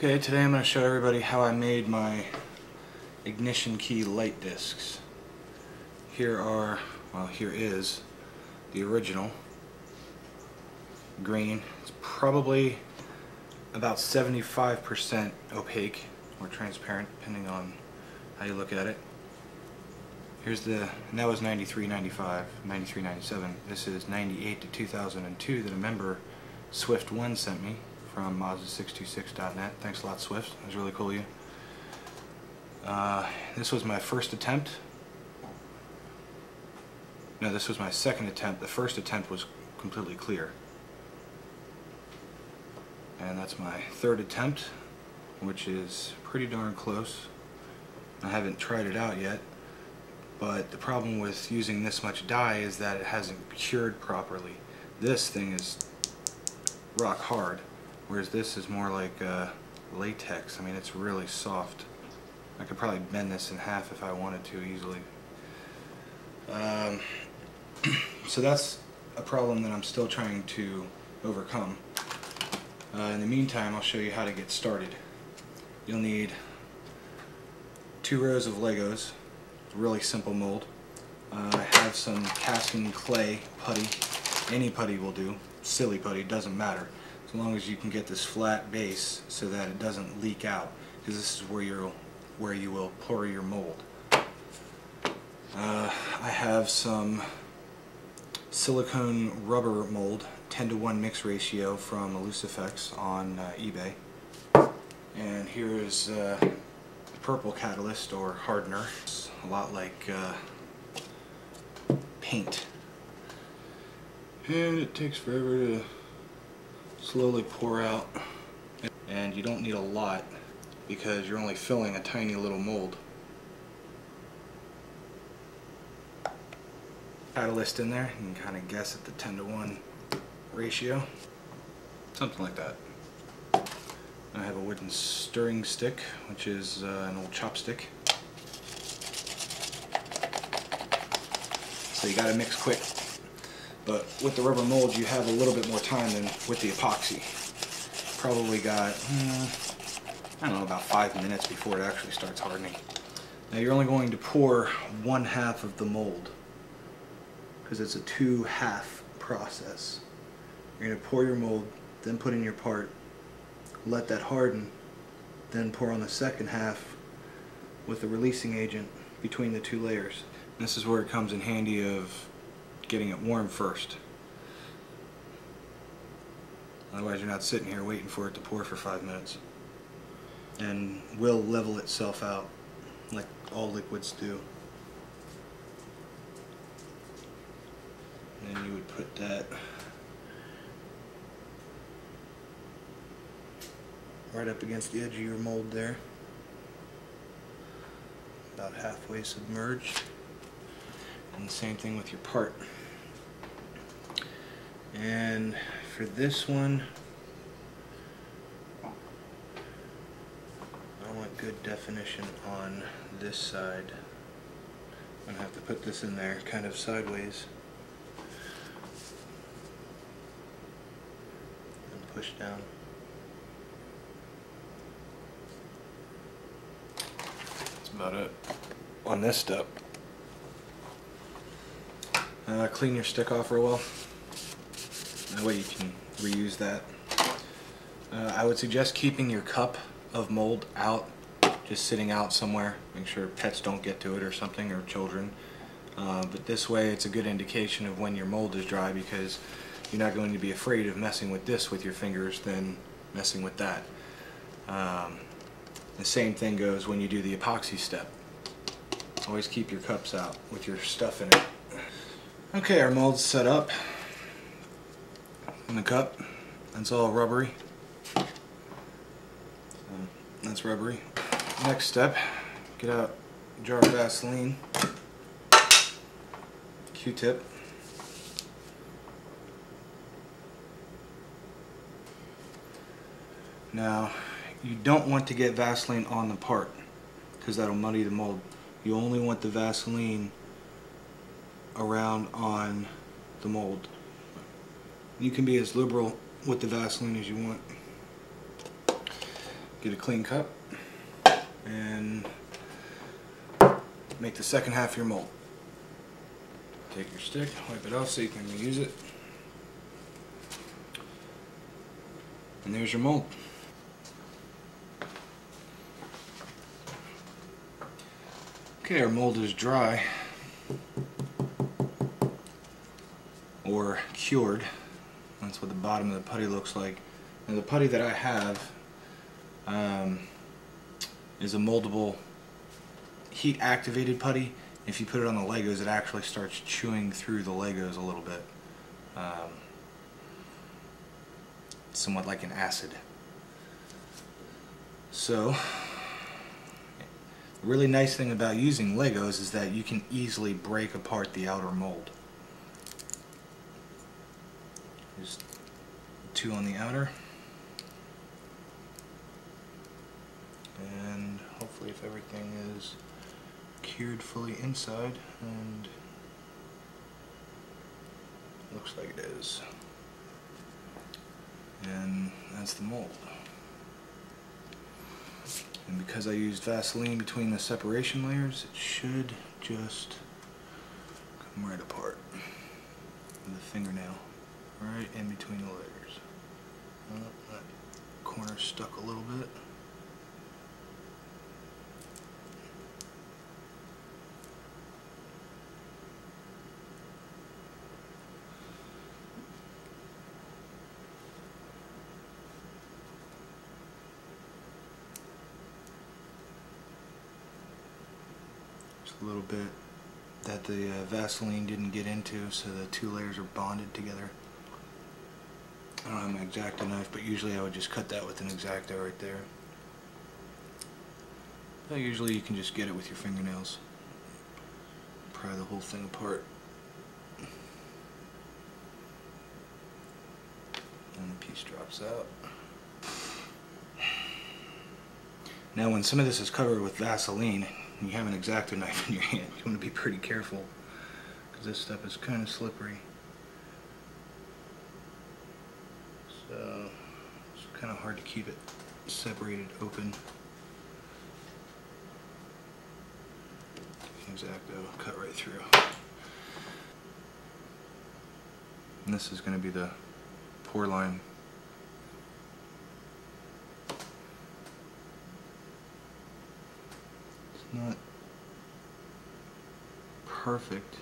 Okay, today I'm going to show everybody how I made my ignition key light discs. Here is the original green. It's probably about 75% opaque or transparent, depending on how you look at it. Here's and that was 93, 95, 93, 97. This is 98 to 2002 that a member, Swift1, sent me from Mazda626.net. Thanks a lot, Swift. That was really cool of you. This was my first attempt. No, this was my second attempt. The first attempt was completely clear. And that's my third attempt, which is pretty darn close. I haven't tried it out yet, but the problem with using this much dye is that it hasn't cured properly. This thing is rock hard, whereas this is more like latex. I mean, it's really soft. I could probably bend this in half if I wanted to easily. So that's a problem that I'm still trying to overcome. In the meantime, I'll show you how to get started. You'll need 2 rows of Legos, really simple mold. I have some casting clay putty. Any putty will do. Silly putty, doesn't matter. As long as you can get this flat base so that it doesn't leak out, because this is where you will pour your mold. I have some silicone rubber mold, 10:1 mix ratio from Elusifex on eBay. And here is the purple catalyst or hardener. It's a lot like paint. And it takes forever to slowly pour out. And you don't need a lot because you're only filling a tiny little mold. Catalyst in there, you can kind of guess at the 10:1 ratio. Something like that. I have a wooden stirring stick, which is an old chopstick. So you gotta mix quick. But with the rubber mold, you have a little bit more time than with the epoxy. Probably got, I don't know, about 5 minutes before it actually starts hardening. Now you're only going to pour 1/2 of the mold, because it's a 2-half process. You're going to pour your mold, then put in your part, let that harden, then pour on the second half with the releasing agent between the 2 layers. And this is where it comes in handy of getting it warm first. Otherwise you're not sitting here waiting for it to pour for 5 minutes. And will level itself out like all liquids do. And then you would put that right up against the edge of your mold there, about halfway submerged. And the same thing with your part. And for this one, I want good definition on this side. I'm going to have to put this in there kind of sideways and push down. That's about it on this step. Clean your stick off real well. That way you can reuse that. I would suggest keeping your cup of mold out, just sitting out somewhere. Make sure pets don't get to it or something, or children. But this way it's a good indication of when your mold is dry, because you're not going to be afraid of messing with this with your fingers than messing with that. The same thing goes when you do the epoxy step. Always keep your cups out with your stuff in it. Okay, our mold's set up in the cup. That's all rubbery. That's rubbery. Next step, get out a jar of Vaseline, Q-tip. Now, you don't want to get Vaseline on the part, because that'll muddy the mold. You only want the Vaseline around on the mold. You can be as liberal with the Vaseline as you want. get a clean cup and make the second half of your mold. Take your stick, wipe it off so you can reuse it. And there's your mold. Okay, our mold is dry or cured. That's what the bottom of the putty looks like. And the putty that I have is a moldable heat activated putty. If you put it on the Legos, it actually starts chewing through the Legos a little bit. Somewhat like an acid. So, the really nice thing about using Legos is that you can easily break apart the outer mold. Just 2 on the outer. And hopefully if everything is cured fully inside, and looks like it is. And that's the mold. And because I used Vaseline between the separation layers, it should just come right apart with a fingernail, right in between the layers. Oh, that corner stuck a little bit. A little bit that the Vaseline didn't get into, so the 2 layers are bonded together. I don't have my X-Acto knife, but usually I would just cut that with an X-Acto right there. But usually you can just get it with your fingernails. Pry the whole thing apart. And the piece drops out. Now when some of this is covered with Vaseline, and you have an X-Acto knife in your hand, you want to be pretty careful because this stuff is kind of slippery. So it's kind of hard to keep it separated open. X-Acto cut right through. And this is going to be the pour line. Not perfect.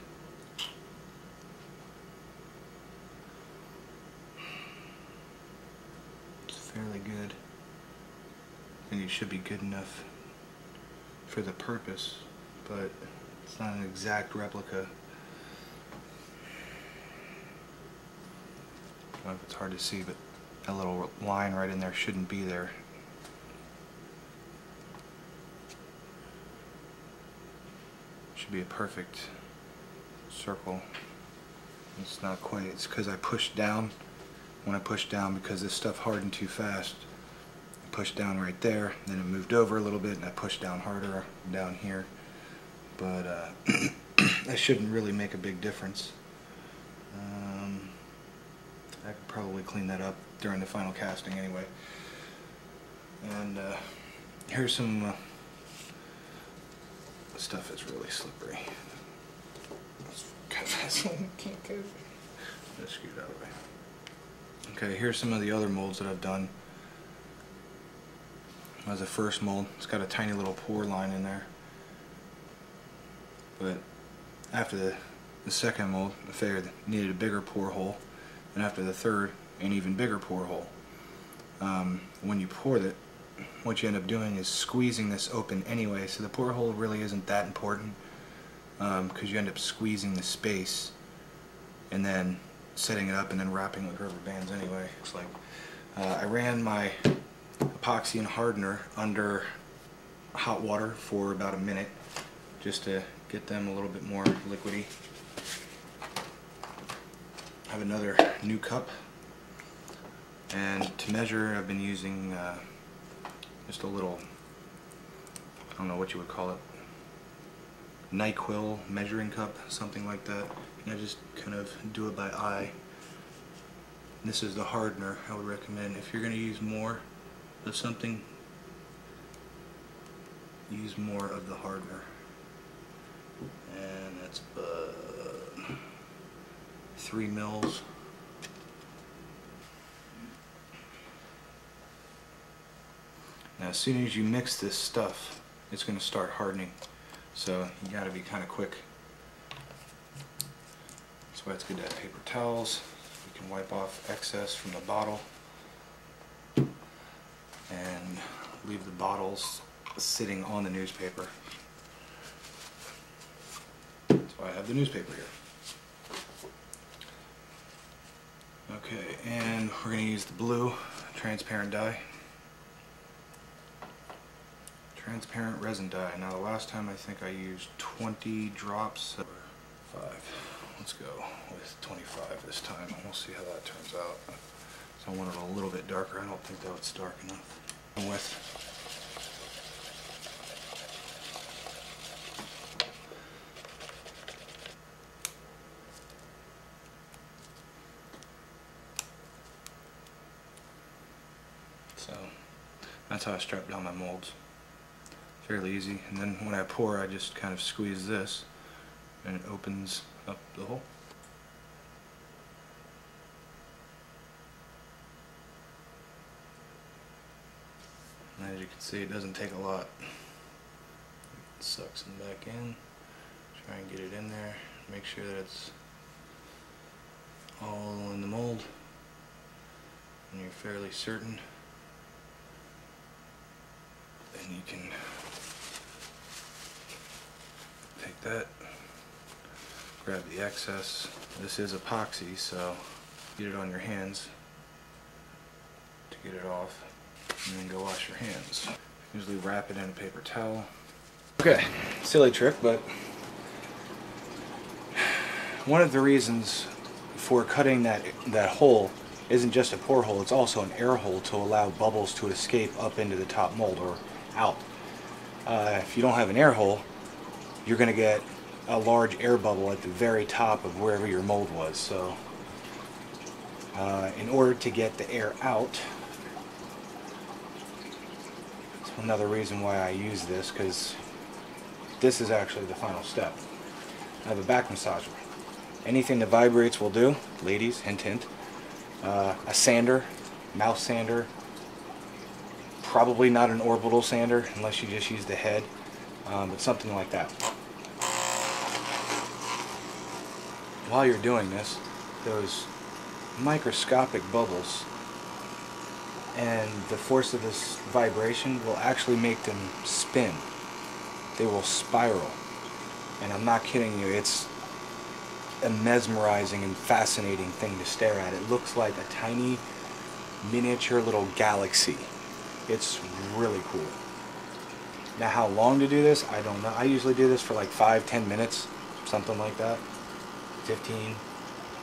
It's fairly good. I think it should be good enough for the purpose, but it's not an exact replica. I don't know if it's hard to see, but that little line right in there shouldn't be there. Should be a perfect circle. It's not quite. It's because I pushed down. When I pushed down, because this stuff hardened too fast, I pushed down right there, then it moved over a little bit, and I pushed down harder down here. But that shouldn't really make a big difference. I could probably clean that up during the final casting anyway. And here's some stuff is really slippery. Can't go. Let's scoot out of the way. Okay, here's some of the other molds that I've done. As a first mold, it's got a tiny little pour line in there. But after the second mold, I figured it needed a bigger pour hole, and after the third, an even bigger pour hole. When you pour it, what you end up doing is squeezing this open anyway, so the pour hole really isn't that important, because you end up squeezing the space and then setting it up and then wrapping it with rubber bands anyway. Looks like I ran my epoxy and hardener under hot water for about a minute just to get them a little bit more liquidy. I have another new cup, and to measure I've been using just a little, I don't know what you would call it, NyQuil measuring cup, something like that, and I just kind of do it by eye. This is the hardener I would recommend. If you're going to use more of something, use more of the hardener. And that's 3 mils. Now as soon as you mix this stuff, it's going to start hardening. So you got to be kind of quick. That's why it's good to have paper towels. You can wipe off excess from the bottle and leave the bottles sitting on the newspaper. That's why I have the newspaper here. Okay, and we're going to use the blue transparent dye. Transparent resin dye. Now the last time I think I used 20 drops. 5. Let's go with 25 this time and we'll see how that turns out. So I want it a little bit darker. I don't think that it's dark enough. So that's how I strap down my molds. Fairly easy, and then when I pour I just kind of squeeze this and it opens up the hole. And as you can see, it doesn't take a lot. It sucks them back in. Try and get it in there. Make sure that it's all in the mold and you're fairly certain. Then you can take that, grab the excess. This is epoxy, so get it on your hands to get it off, and then go wash your hands. Usually wrap it in a paper towel. Okay, silly trick, but one of the reasons for cutting that hole isn't just a pour hole, it's also an air hole to allow bubbles to escape up into the top mold or out. If you don't have an air hole, you're going to get a large air bubble at the very top of wherever your mold was. So in order to get the air out, it's another reason why I use this, because this is actually the final step. I have a back massager. Anything that vibrates will do, ladies, hint hint. A sander, mouth sander, probably not an orbital sander unless you just use the head, but something like that. While you're doing this, those microscopic bubbles and the force of this vibration will actually make them spin. They will spiral, and I'm not kidding you, it's a mesmerizing and fascinating thing to stare at. It looks like a tiny miniature little galaxy. It's really cool. Now how long to do this, I don't know. I usually do this for like 5-10 minutes, something like that. 15.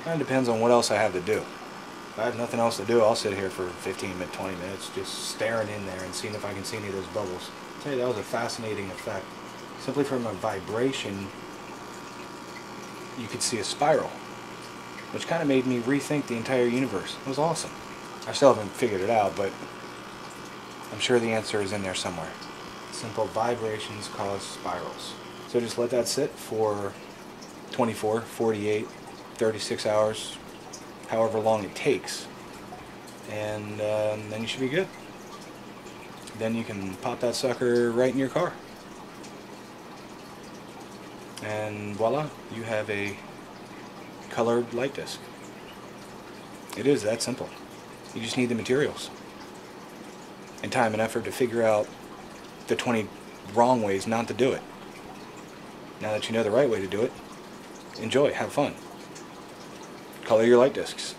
Kind of depends on what else I have to do. If I have nothing else to do, I'll sit here for 15 to 20 minutes just staring in there and seeing if I can see any of those bubbles. I'll tell you, that was a fascinating effect. Simply from a vibration, you could see a spiral, which kind of made me rethink the entire universe. It was awesome. I still haven't figured it out, but I'm sure the answer is in there somewhere. Simple vibrations cause spirals. So just let that sit for 24, 48, 36 hours, however long it takes, and then you should be good. Then you can pop that sucker right in your car. And voila, you have a colored light disc. It is that simple. You just need the materials and time and effort to figure out the 20 wrong ways not to do it. Now that you know the right way to do it, enjoy, have fun. Color your light discs.